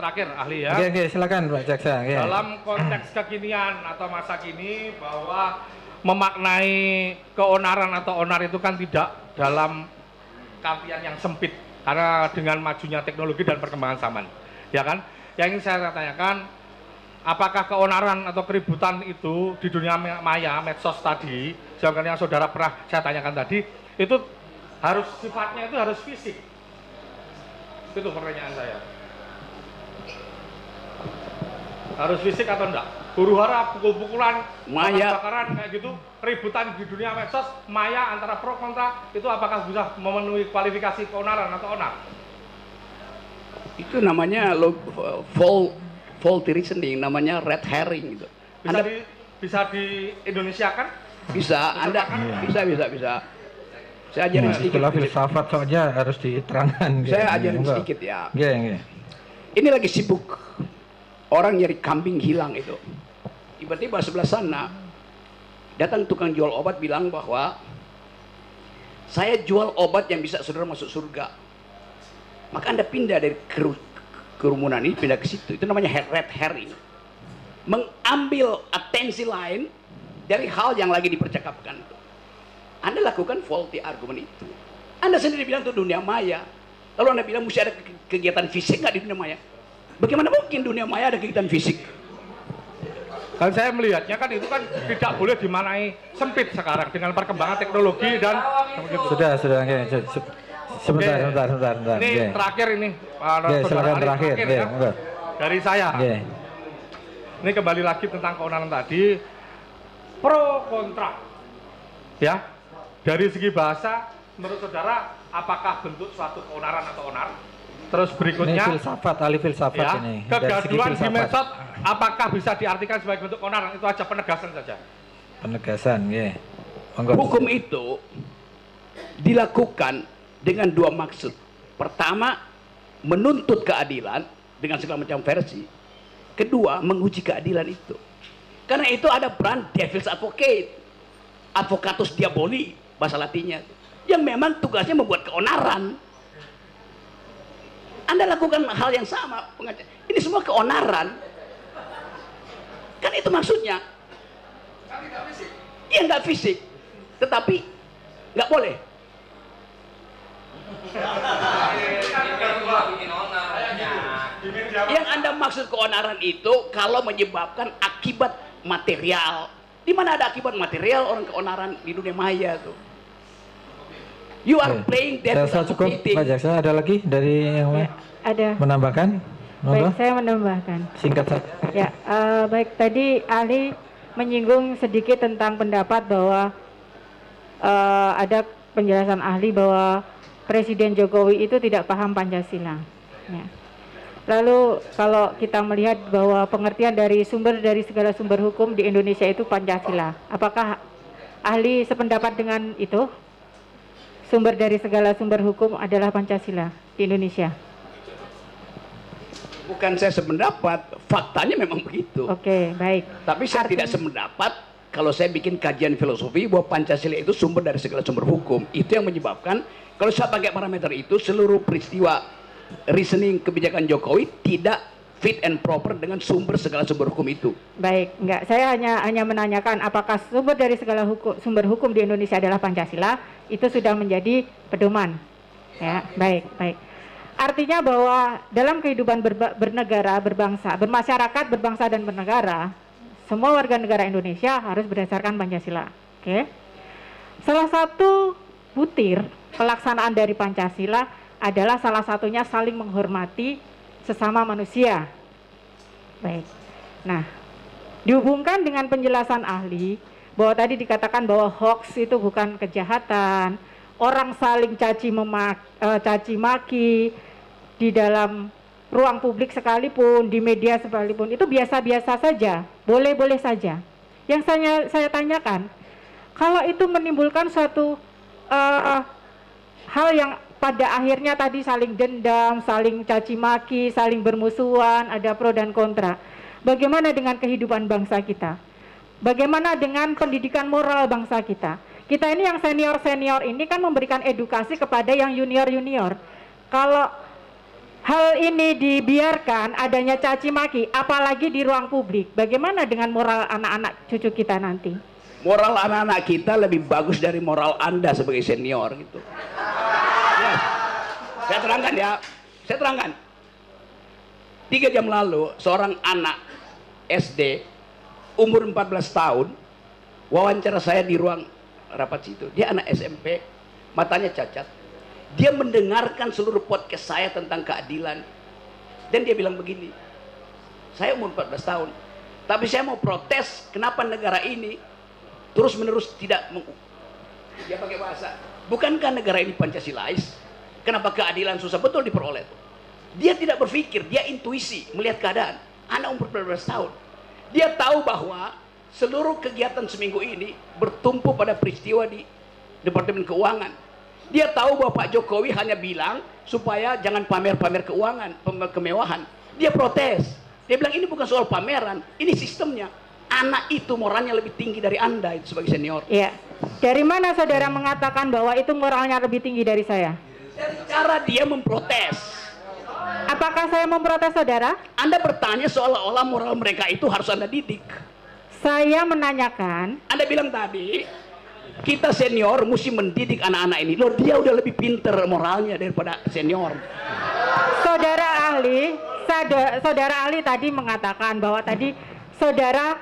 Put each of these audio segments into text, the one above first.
terakhir ahli ya. Oke, silakan Pak Jaksa. Oke. Dalam konteks kekinian atau masa kini bahwa memaknai keonaran atau onar itu kan tidak dalam artian yang sempit karena dengan majunya teknologi dan perkembangan zaman, ya kan? Yang ingin saya tanyakan, apakah keonaran atau keributan itu di dunia maya, medsos tadi, yang saudara pernah saya tanyakan tadi, itu harus sifatnya itu harus fisik? Itu pertanyaan saya. Harus fisik atau enggak? Huru hara, pukul-pukulan, maya, bakaran kayak gitu, ributan di dunia medsos, maya antara pro kontra, itu apakah bisa memenuhi kualifikasi keonaran atau onar? Itu namanya faulty reasoning, namanya red herring gitu. Bisa di Indonesia kan? Bisa, Anda bisa. Saya ajarin sedikit. Kalau filsafat saja harus diterangkan. Saya ajarin sedikit ya. Iya. Ini lagi sibuk orang nyari kambing hilang itu. Tiba-tiba sebelah sana datang tukang jual obat bilang bahwa saya jual obat yang bisa saudara masuk surga. Maka Anda pindah dari kerumunan ini, pindah ke situ. Itu namanya red herring. Mengambil atensi lain dari hal yang lagi dipercakapkan. Anda lakukan faulty argument itu. Anda sendiri bilang itu dunia maya. Lalu Anda bilang mesti ada kegiatan fisik nggak di dunia maya? Bagaimana mungkin dunia maya ada kegiatan fisik? Kan saya melihatnya kan itu kan tidak boleh dimanai sempit sekarang dengan perkembangan teknologi dan sudah oke. Sebentar. Ini terakhir ini. Silakan terakhir ya. Dari saya. Ini kembali lagi tentang keonaran tadi, pro kontra. Ya. Dari segi bahasa, menurut saudara apakah bentuk suatu keonaran atau onar? Terus berikutnya ini ahli filsafat ya, ini. Kegaduhan di medsos apakah bisa diartikan sebagai bentuk keonaran? Itu aja penegasan saja. Penegasan, ya. Hukum itu dilakukan dengan dua maksud. Pertama, menuntut keadilan dengan segala macam versi. Kedua, menguji keadilan itu. Karena itu ada peran devil's advocate, advocatus diaboli bahasa Latinnya, yang memang tugasnya membuat keonaran. Anda lakukan hal yang sama, ini semua keonaran. Kan itu maksudnya. Iya nggak fisik, tetapi nggak boleh. Yang Anda maksud keonaran itu kalau menyebabkan akibat material. Di mana ada akibat material orang keonaran di dunia maya tuh. You are playing devil's advocate. Pak Jaksa, ada lagi dari yang lain? Ada. Menambahkan? Baik, saya menambahkan. Singkat saja. Ya, baik, tadi ahli menyinggung sedikit tentang pendapat bahwa ada penjelasan ahli bahwa Presiden Jokowi itu tidak paham Pancasila. Ya. Lalu kalau kita melihat bahwa pengertian dari segala sumber hukum di Indonesia itu Pancasila, apakah ahli sependapat dengan itu? Sumber dari segala sumber hukum adalah Pancasila di Indonesia. Bukan saya sependapat, faktanya memang begitu. Oke, baik. Tapi saya tidak sependapat kalau saya bikin kajian filosofi bahwa Pancasila itu sumber dari segala sumber hukum. Itu yang menyebabkan kalau saya pakai parameter itu, seluruh peristiwa reasoning kebijakan Jokowi tidak fit and proper dengan segala sumber hukum itu. Baik, enggak. Saya hanya menanyakan apakah sumber dari segala sumber hukum di Indonesia adalah Pancasila, itu sudah menjadi pedoman. Ya, baik. Artinya bahwa dalam kehidupan bernegara, berbangsa, bermasyarakat, berbangsa dan bernegara, semua warga negara Indonesia harus berdasarkan Pancasila. Oke. Salah satu butir pelaksanaan dari Pancasila adalah salah satunya saling menghormati sesama manusia. Baik. Nah, dihubungkan dengan penjelasan ahli bahwa tadi dikatakan bahwa hoax itu bukan kejahatan, orang saling caci maki di dalam ruang publik sekalipun, di media sekalipun, itu biasa-biasa saja, boleh-boleh saja. Yang saya tanyakan, kalau itu menimbulkan suatu hal yang pada akhirnya tadi saling dendam, saling caci maki, saling bermusuhan, ada pro dan kontra. Bagaimana dengan kehidupan bangsa kita? Bagaimana dengan pendidikan moral bangsa kita? Kita ini yang senior-senior ini kan memberikan edukasi kepada yang junior-junior. Kalau hal ini dibiarkan adanya caci maki, apalagi di ruang publik, bagaimana dengan moral anak-anak cucu kita nanti? Moral anak-anak kita lebih bagus dari moral Anda sebagai senior gitu. Ya, saya terangkan ya, saya terangkan. 3 jam lalu seorang anak SD umur 14 tahun wawancara saya di ruang rapat situ. Dia anak SMP, matanya cacat. Dia mendengarkan seluruh podcast saya tentang keadilan. Dan dia bilang begini, saya umur 14 tahun, tapi saya mau protes kenapa negara ini terus menerus tidak dia pakai bahasa, bukankah negara ini Pancasilais? Kenapa keadilan susah betul diperoleh? Dia tidak berpikir, dia intuisi melihat keadaan. Anak umur 14 tahun, dia tahu bahwa seluruh kegiatan seminggu ini bertumpu pada peristiwa di Departemen Keuangan. Dia tahu bahwa Pak Jokowi hanya bilang supaya jangan pamer-pamer keuangan, kemewahan. Dia protes. Dia bilang ini bukan soal pameran, ini sistemnya. Anak itu moralnya lebih tinggi dari Anda itu sebagai senior. Iya. Dari mana saudara mengatakan bahwa itu moralnya lebih tinggi dari saya? Dari cara dia memprotes. Apakah saya memprotes saudara? Anda bertanya seolah-olah moral mereka itu harus Anda didik. Saya menanyakan. Anda bilang tadi, kita senior mesti mendidik anak-anak ini. Loh, dia udah lebih pinter moralnya daripada senior. Saudara ahli tadi mengatakan bahwa tadi saudara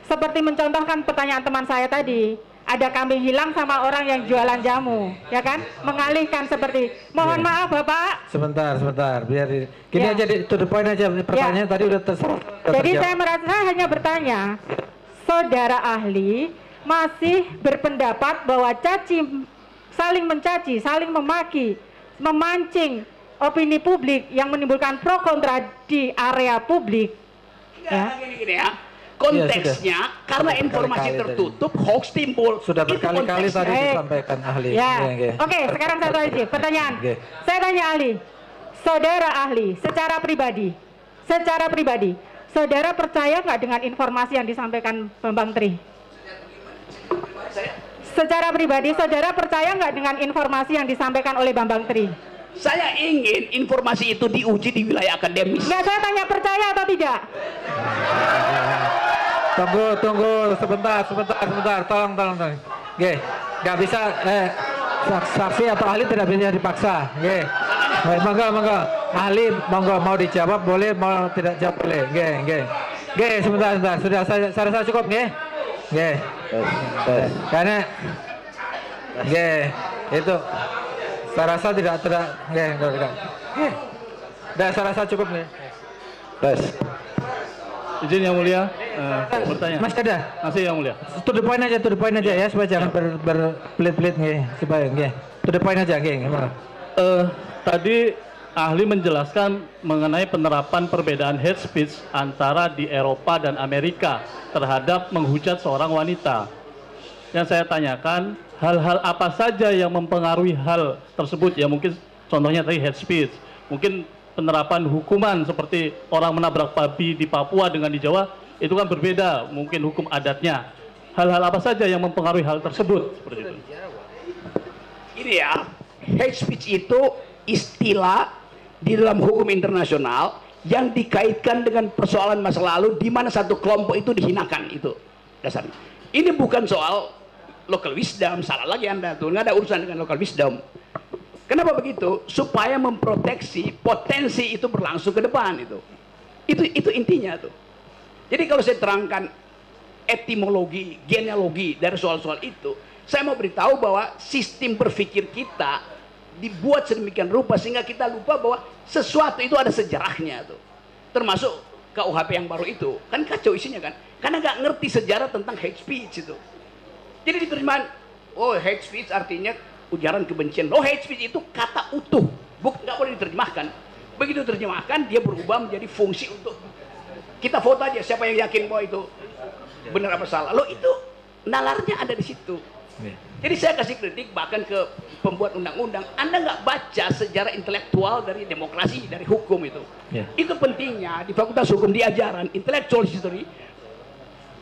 seperti mencontohkan pertanyaan teman saya tadi. Ada kambing hilang sama orang yang jualan jamu, ya kan? Mengalihkan seperti, mohon maaf Bapak. Sebentar, biar gini Ya. aja, to the point aja. Pertanyaan tadi udah terserah. Jadi saya hanya bertanya, saudara ahli masih berpendapat bahwa saling mencaci, saling memaki, memancing opini publik yang menimbulkan pro kontra di area publik. Ya. Gini ya. Konteksnya karena informasi tertutup, hoax timbul. Sudah berkali-kali tadi disampaikan ahli. Ya. Oke, sekarang satu lagi pertanyaan. Saya tanya ahli, saudara ahli, secara pribadi, saudara percaya nggak dengan informasi yang disampaikan Bambang Tri? Secara pribadi, saudara percaya nggak dengan informasi yang disampaikan oleh Bambang Tri? Saya ingin informasi itu diuji di wilayah akademis. Nggak, saya tanya percaya atau tidak? Tunggu, sebentar, tolong. Oke, nggak bisa, saksi atau ahli tidak bisa dipaksa. Oke, monggo, ahli monggo mau dijawab boleh, mau tidak jawab boleh. Oke, sebentar, sudah saya rasa cukup, oke. Karena, itu, saya rasa tidak, enggak. Saya rasa cukup nih. Izin yang mulia, bertanya. Mas ada? Masih yang mulia. To the point aja ya, supaya jangan berbelit-belit supaya to the point aja Tadi ahli menjelaskan mengenai penerapan perbedaan hate speech antara di Eropa dan Amerika terhadap menghujat seorang wanita. Yang saya tanyakan, hal-hal apa saja yang mempengaruhi hal tersebut? Ya mungkin contohnya tadi hate speech, mungkin penerapan hukuman seperti orang menabrak babi di Papua dengan di Jawa itu kan berbeda, mungkin hukum adatnya. Hal-hal apa saja yang mempengaruhi hal tersebut seperti itu? Ini ya, hate speech itu istilah di dalam hukum internasional yang dikaitkan dengan persoalan masa lalu di mana satu kelompok itu dihinakan, itu dasarnya. Ini bukan soal local wisdom, salah lagi Anda tuh, nggak ada urusan dengan local wisdom. Kenapa begitu? Supaya memproteksi potensi itu berlangsung ke depan itu. Itu intinya tuh. Jadi kalau saya terangkan etimologi, genealogi dari soal-soal itu, saya mau beritahu bahwa sistem berpikir kita dibuat sedemikian rupa sehingga kita lupa bahwa sesuatu itu ada sejarahnya tuh. Termasuk KUHP yang baru itu, kan kacau isinya kan? Karena nggak ngerti sejarah tentang hate speech itu. Jadi diterjemahan, oh hate speech artinya ujaran kebencian. Loh, hate speech itu kata utuh, nggak boleh diterjemahkan. Begitu terjemahkan, dia berubah menjadi fungsi untuk kita vote aja siapa yang yakin bahwa itu benar apa salah. Loh, itu nalarnya ada di situ. Jadi saya kasih kritik bahkan ke pembuat undang-undang. Anda nggak baca sejarah intelektual dari demokrasi, dari hukum itu. Itu pentingnya di Fakultas Hukum diajaran intellectual history,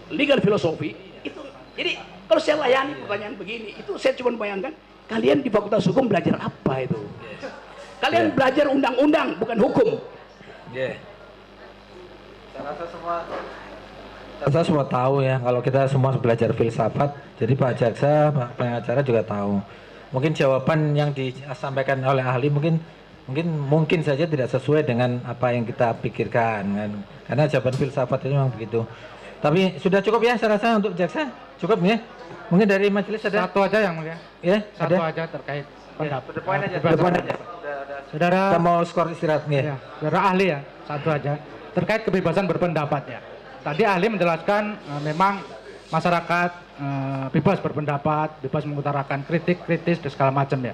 legal philosophy. Itu. Jadi kalau saya layani pertanyaan begini, itu saya cuma bayangkan. Kalian di Fakultas Hukum belajar apa itu? Kalian belajar undang-undang, bukan hukum. Saya semua tahu ya, kalau kita semua belajar filsafat, jadi Pak Jaksa, Pak pengacara juga tahu. Mungkin jawaban yang disampaikan oleh ahli mungkin saja tidak sesuai dengan apa yang kita pikirkan kan. Karena jawaban filsafat itu memang begitu. Tapi sudah cukup ya saya rasa untuk Jaksa, cukup ya. Mungkin dari majelis ada Satu aja yang mulia. ya, Satu ada. aja terkait pendapat. Poin aja. Saudara, Kita mau skor istirahat nih. ya, saudara ahli ya, satu aja terkait kebebasan berpendapat ya. Tadi ahli menjelaskan memang masyarakat bebas berpendapat, bebas mengutarakan kritik, kritis dan segala macam ya.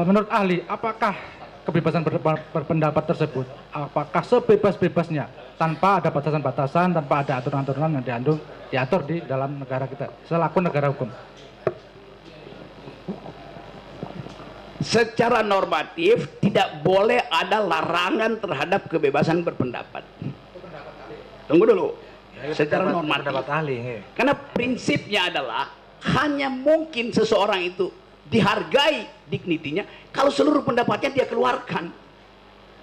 Menurut ahli, apakah kebebasan berpendapat tersebut, apakah sebebas-bebasnya tanpa ada batasan-batasan, tanpa ada aturan-aturan yang diatur di dalam negara kita selaku negara hukum? Secara normatif tidak boleh ada larangan terhadap kebebasan berpendapat. Tunggu dulu. Secara normatif. Pendapat ahli. Ya. Karena prinsipnya adalah hanya mungkin seseorang itu dihargai dignitinya kalau seluruh pendapatnya dia keluarkan.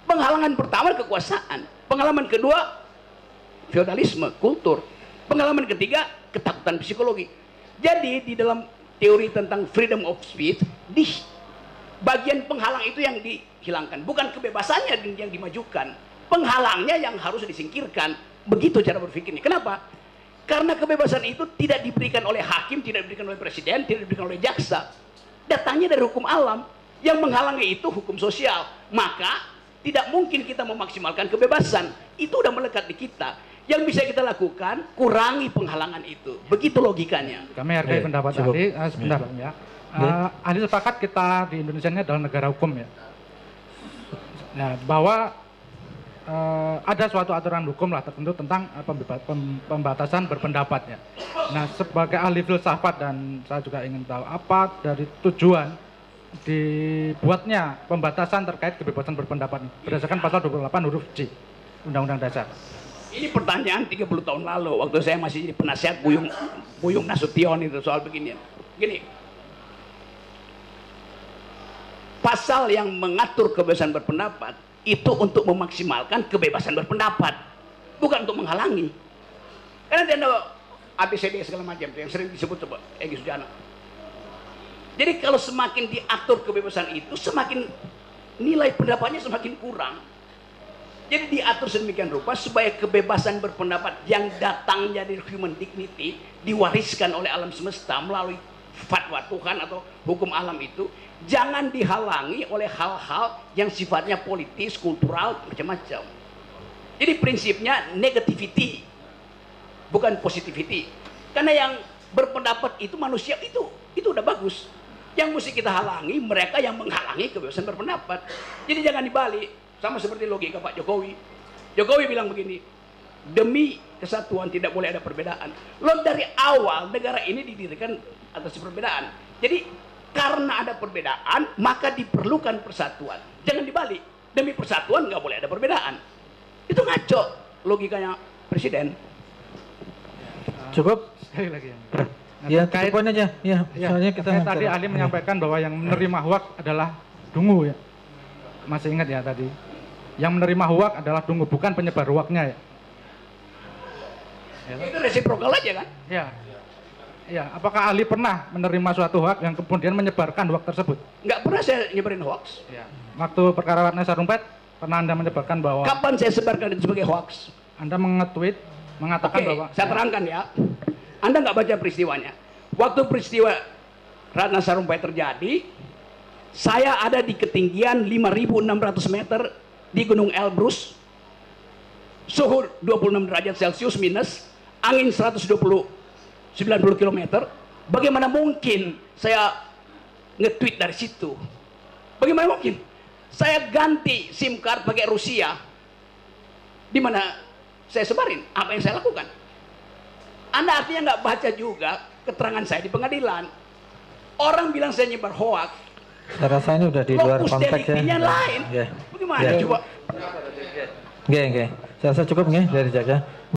Penghalangan pertama kekuasaan, pengalaman kedua feodalisme, kultur, pengalaman ketiga ketakutan psikologi. Jadi di dalam teori tentang freedom of speech, di bagian penghalang itu yang dihilangkan, bukan kebebasannya yang dimajukan, penghalangnya yang harus disingkirkan. Begitu cara berpikirnya. Kenapa? Karena kebebasan itu tidak diberikan oleh hakim, tidak diberikan oleh presiden, tidak diberikan oleh jaksa. Datangnya dari hukum alam. Yang menghalangi itu hukum sosial. Maka tidak mungkin kita memaksimalkan kebebasan. Itu udah melekat di kita. Yang bisa kita lakukan, kurangi penghalangan itu. Begitu logikanya. Kami hargai pendapat ahli. Sebentar ya. Ahli sepakat kita di Indonesia ini adalah negara hukum ya. Nah, bahwa ada suatu aturan hukum lah tertentu tentang pembatasan berpendapat ya. Nah, sebagai ahli filsafat dan saya juga ingin tahu apa dari tujuan dibuatnya pembatasan terkait kebebasan berpendapat ini berdasarkan pasal 28 huruf C Undang-Undang Dasar. Ini pertanyaan 30 tahun lalu waktu saya masih jadi penasihat Buyung Nasution itu soal beginian. Gini. Pasal yang mengatur kebebasan berpendapat itu untuk memaksimalkan kebebasan berpendapat, bukan untuk menghalangi. Karena ada ABCD segala macam yang sering disebut Egy Sujana. Jadi kalau semakin diatur kebebasan itu, semakin nilai pendapatnya semakin kurang. Jadi diatur sedemikian rupa supaya kebebasan berpendapat yang datangnya dari human dignity diwariskan oleh alam semesta melalui fatwa Tuhan atau hukum alam itu jangan dihalangi oleh hal-hal yang sifatnya politis, kultural, macam-macam. Jadi prinsipnya negativity, bukan positivity. Karena yang berpendapat itu manusia itu udah bagus. Yang mesti kita halangi mereka yang menghalangi kebebasan berpendapat. Jadi jangan dibalik, sama seperti logika Pak Jokowi. Jokowi bilang begini, demi kesatuan tidak boleh ada perbedaan. Loh dari awal negara ini didirikan atas perbedaan. Jadi karena ada perbedaan maka diperlukan persatuan. Jangan dibalik, demi persatuan nggak boleh ada perbedaan. Itu ngaco logikanya presiden. Cukup? Sekali lagi ya. Ya, terkait poin aja. Ya, soalnya kita tadi ahli menyampaikan bahwa yang menerima huak adalah dungu ya. Masih ingat ya tadi? Yang menerima huak adalah dungu, bukan penyebar huaknya ya. Itu resiprokal aja kan? Ya. Ya, apakah ahli pernah menerima suatu hoak yang kemudian menyebarkan hoak tersebut? Nggak pernah saya nyebarin hoax. Ya. Waktu perkara Ratna Sarumpait, pernah Anda menyebarkan bahwa Kapan saya sebarkan itu sebagai hoax? Anda nge-tweet mengatakan Oke, bahwa saya terangkan ya. Anda nggak baca peristiwanya. Waktu peristiwa Ratna Sarumpait terjadi, saya ada di ketinggian 5.600 meter di Gunung Elbrus, suhu 26 derajat Celcius minus, angin 90 km. Bagaimana mungkin saya nge-tweet dari situ? Bagaimana mungkin? Saya ganti SIM card pakai Rusia. Di mana saya sebarin? Apa yang saya lakukan? Anda artinya nggak baca juga keterangan saya di pengadilan. Orang bilang saya nyebar hoax. saya rasa ini udah di luar Lokus konteks ya. deliktinya lain. Ya. Bagaimana Ya. coba? Oke. Saya rasa cukup nggih dari Jaksa.